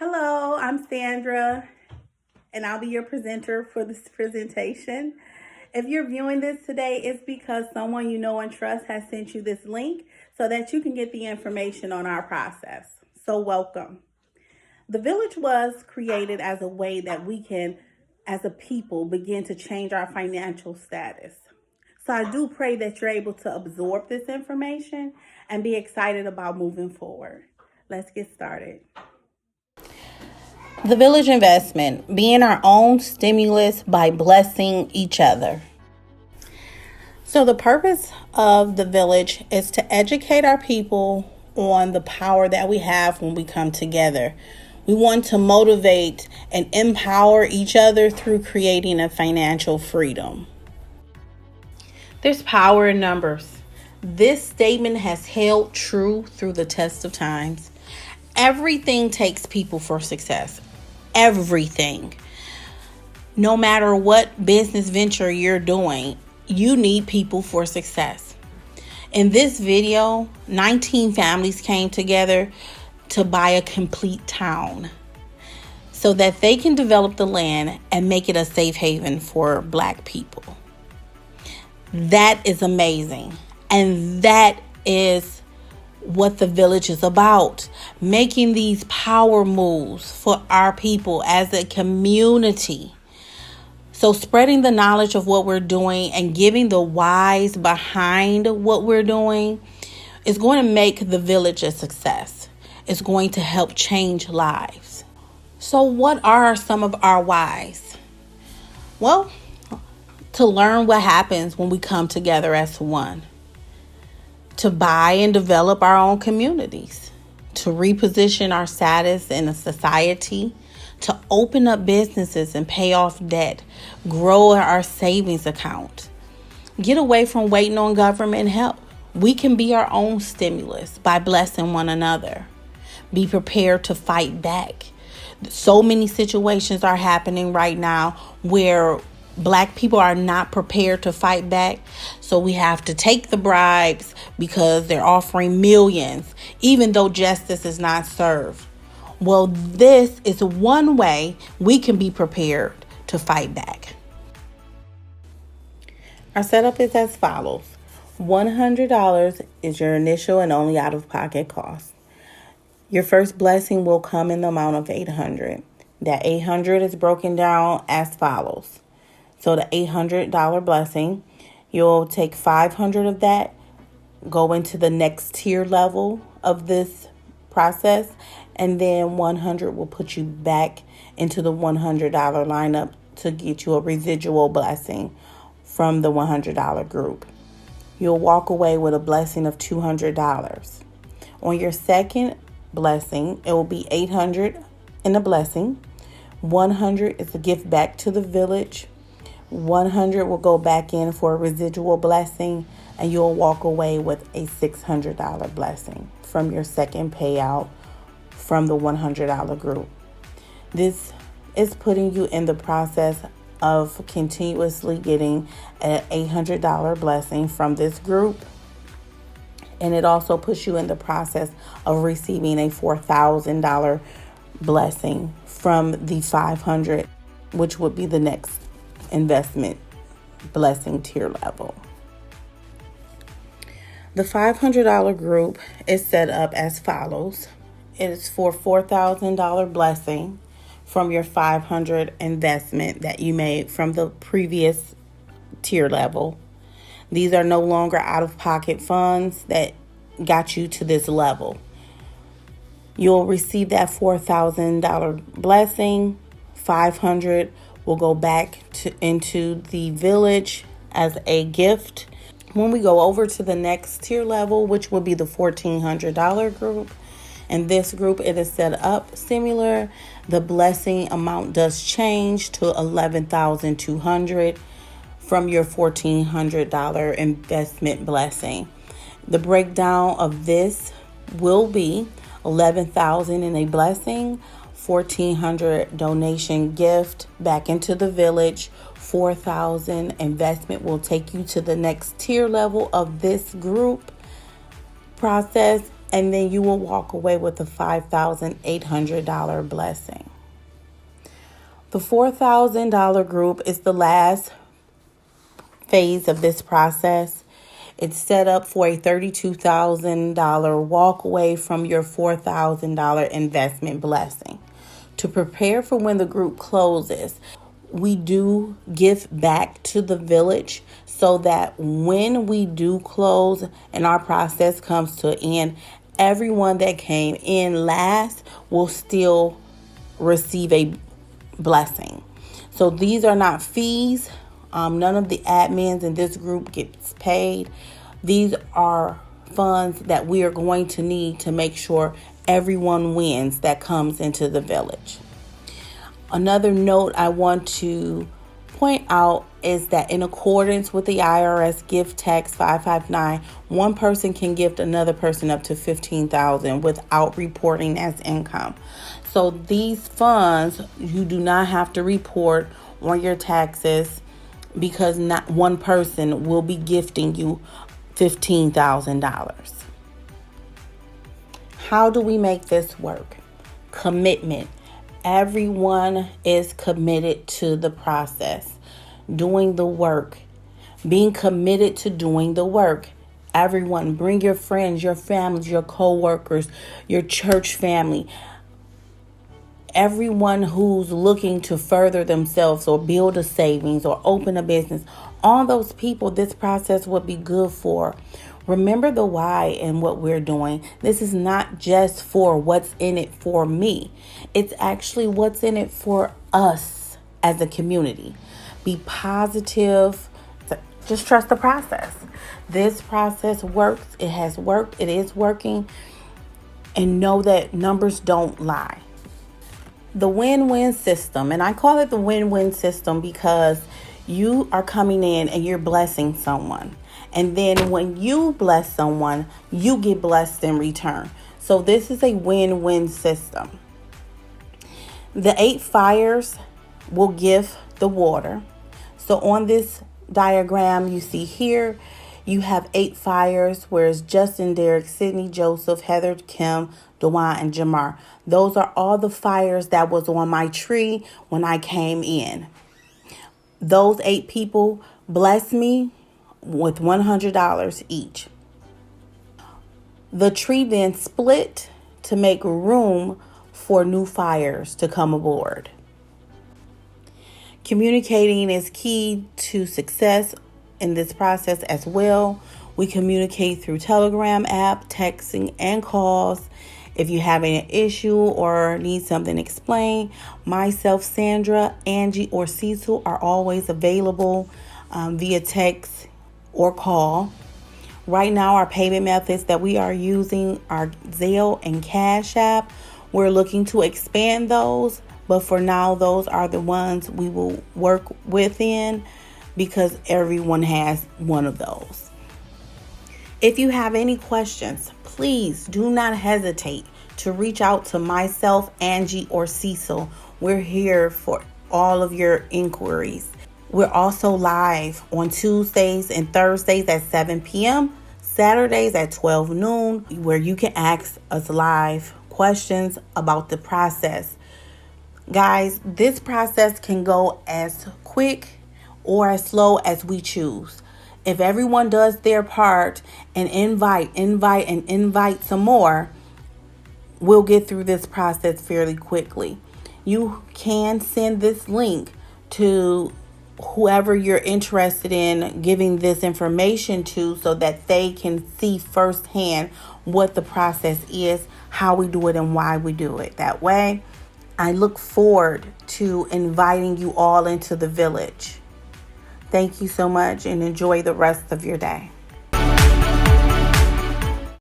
Hello, I'm Sandra, and I'll be your presenter for this presentation. If you're viewing this today, it's because someone you know and trust has sent you this link so that you can get the information on our process. So, welcome. The village was created as a way that we can, as a people, begin to change our financial status. So, I do pray that you're able to absorb this information and be excited about moving forward. Let's get started. The village investment, being our own stimulus by blessing each other. So, the purpose of the village is to educate our people on the power that we have when we come together. We want to motivate and empower each other through creating a financial freedom. There's power in numbers. This statement has held true through the test of times. Everything takes people for success. Everything. No matter what business venture you're doing, you need people for success. In this video, 19 families came together to buy a complete town so that they can develop the land and make it a safe haven for Black people. That is amazing. And that is what the village is about, making these power moves for our people as a community. So spreading the knowledge of what we're doing and giving the whys behind what we're doing is going to make the village a success. It's going to help change lives. So what are some of our whys? Well, to learn what happens when we come together as one. To buy and develop our own communities, to reposition our status in a society, to open up businesses and pay off debt, grow our savings account, get away from waiting on government help. We can be our own stimulus by blessing one another. Be prepared to fight back. So many situations are happening right now where Black people are not prepared to fight back. So we have to take the bribes because they're offering millions, even though justice is not served. Well, this is one way we can be prepared to fight back. Our setup is as follows. $100 is your initial and only out-of-pocket cost. Your first blessing will come in the amount of $800. That $800 is broken down as follows. So the $800 blessing, you'll take $500 of that, go into the next tier level of this process, and then $100 will put you back into the $100 lineup to get you a residual blessing from the $100 group. You'll walk away with a blessing of $200. On your second blessing, it will be $800 in a blessing. $100 is a gift back to the village. $100 will go back in for a residual blessing, and you'll walk away with a $600 blessing from your second payout from the $100 group. This is putting you in the process of continuously getting an $800 blessing from this group. And it also puts you in the process of receiving a $4,000 blessing from the $500, which would be the next investment blessing tier level. The $500 group is set up as follows. It is for $4,000 blessing from your $500 investment that you made from the previous tier level. These are no longer out-of-pocket funds that got you to this level. You'll receive that $4,000 blessing. $500 will go back into the village as a gift. When we go over to the next tier level, which will be the $1,400 group, and this group, it is set up similar. The blessing amount does change to $11,200 from your $1,400 investment blessing. The breakdown of this will be $11,000 in a blessing, $1,400 donation gift back into the village, $4,000 investment will take you to the next tier level of this group process, and then you will walk away with a $5,800 blessing. The $4,000 group is the last phase of this process. It's set up for a $32,000 walk away from your $4,000 investment blessing. To prepare for when the group closes, we do give back to the village so that when we do close and our process comes to an end, everyone that came in last will still receive a blessing. So these are not fees. None of the admins in this group gets paid. These are funds that we are going to need to make sure everyone wins that comes into the village. Another note I want to point out is that in accordance with the IRS gift tax 559, one person can gift another person up to $15,000 without reporting as income. So these funds you do not have to report on your taxes because not one person will be gifting you $15,000. How do we make this work? Commitment. Everyone is committed to the process, doing the work, being committed to doing the work. Everyone, bring your friends, your families, your co-workers, your church family. Everyone who's looking to further themselves or build a savings or open a business, all those people this process would be good for. Remember the why and what we're doing. This is not just for what's in it for me. It's actually what's in it for us as a community. Be positive. Just trust the process. This process works. It has worked. It is working. And know that numbers don't lie. The win-win system, and I call it the win-win system because you are coming in and you're blessing someone. And then when you bless someone, you get blessed in return. So this is a win-win system. The 8 fires will give the water. So on this diagram you see here, you have 8 fires, whereas Justin, Derek, Sydney, Joseph, Heather, Kim, Dewan, and Jamar. Those are all the fires that was on my tree when I came in. Those 8 people blessed me with $100 each. The tree then split to make room for new fires to come aboard. Communicating is key to success in this process as well. We communicate through Telegram app, texting, and calls. If you have an issue or need something explained, myself, Sandra, Angie, or Cecil are always available via text or call. Right now, our payment methods that we are using are Zelle and Cash App. We're looking to expand those, but for now, those are the ones we will work within because everyone has one of those. If you have any questions, please do not hesitate to reach out to myself, Angie, or Cecil. We're here for all of your inquiries. We're also live on Tuesdays and Thursdays at 7 p.m., Saturdays at 12 noon, where you can ask us live questions about the process. Guys, this process can go as quick or as slow as we choose. If everyone does their part and invite some more, we'll get through this process fairly quickly. You can send this link to whoever you're interested in giving this information to so that they can see firsthand what the process is, how we do it, and why we do it. That way, I look forward to inviting you all into the village. Thank you so much and enjoy the rest of your day.